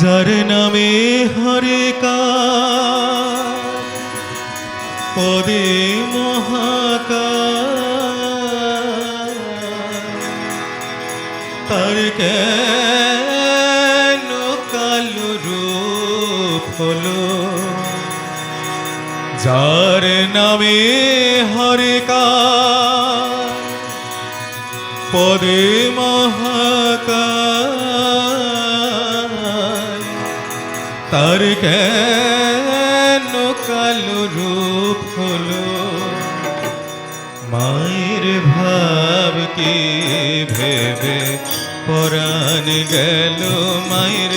যার নামে হরে কাল পদে মহাকাল, তার কেন কালো রূপ হলো? যার নামে হরে কাল পদে মহাকাল, তার কেন কালো রূপ হলো? মায়ের ভাব কি ভেবে পরাণ গেল, মায়ের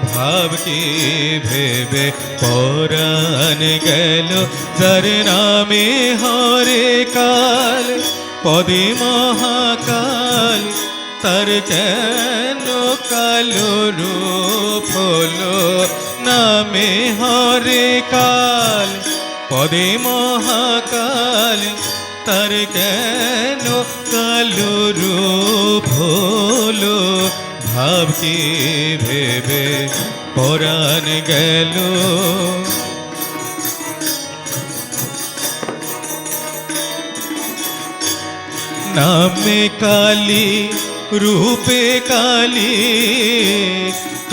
ভাব কি ভেবে পরাণ গেল? যার নামে হরে কাল পদে মহাকাল, তার কেন কালো রূপ হলো? নামে হরে কাল পদে মহাকাল, তার কেন কালো রূপ হলো? ভাব কি ভেবে পরাণ গেল? নামে কালী রূপে কালী,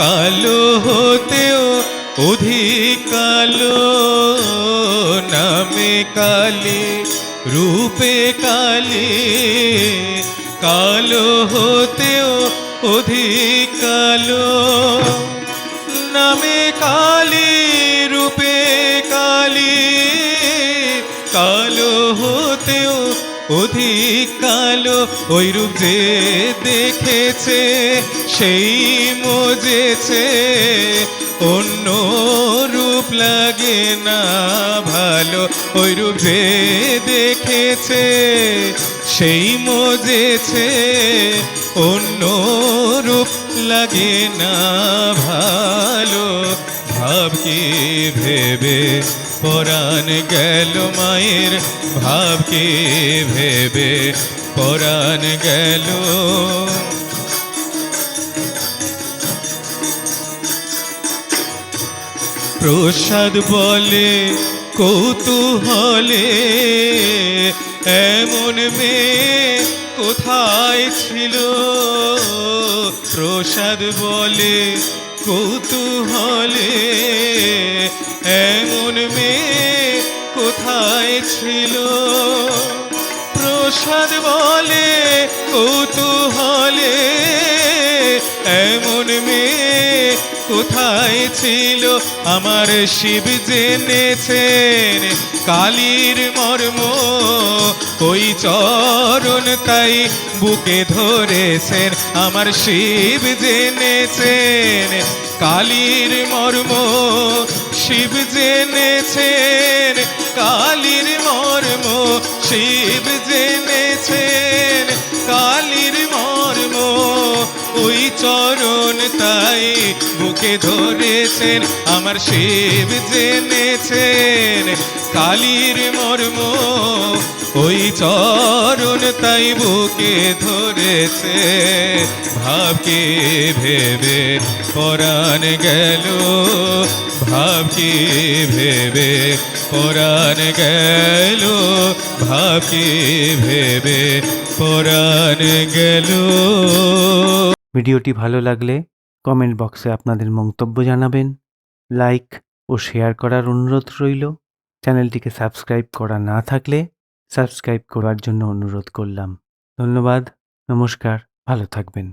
কালো হতেও অধিক কালো। নামে কালী রূপে কালী, কালো হতেও অধিক কালো। নামে কালী রূপে কালী, কালো হতেও অধিক কালো। ওই রূপ যে দেখেছে সেই মজেছে, অন্য রূপ লাগে না ভালো। ওই রূপ যে দেখেছে সেই মজেছে, অন্য রূপ লাগে না ভালো। ভাব কি ভেবে পরাণ গেল মায়ের, ভাব কি ভেবে পরাণ গেল? প্রসাদ বলে কৌতূহলে, এমন মেয়ে কোথায় ছিল? প্রসাদ বলে কৌতূহলে, এমন মেয়ে কোথায় ছিল? প্রসাদ বলে কৌতূহলে, এমন মেয়ে কোথায় ছিল? আমার শিব জেনেছেন কালীর মর্ম, ওই চরণ তাই বুকে ধরেছেন। আমার শিব জেনেছেন কালীর মর্ম, শিব জেনেছেন কালীর মর্ম, শিব জেনেছেন কালীর মর্ম। ওই চরণ তাই বুকে ধরেছেন। আমার শিব জেনেছেন কালীর মর্ম, ওই চরণ তাই বুকে ধরেছে। ভাব কি ভেবে পরাণ গেল, ভাব কি ভেবে পরাণ গেল, ভাব কি ভেবে পরাণ গেল। ভিডিওটি ভালো লাগলে কমেন্ট বক্সে আপনাদের মন্তব্য জানাবেন, লাইক ও শেয়ার করার অনুরোধ রইল। চ্যানেলটিকে সাবস্ক্রাইব করা না থাকলে সাবস্ক্রাইব করার জন্য অনুরোধ করলাম। ধন্যবাদ, নমস্কার, ভালো থাকবেন।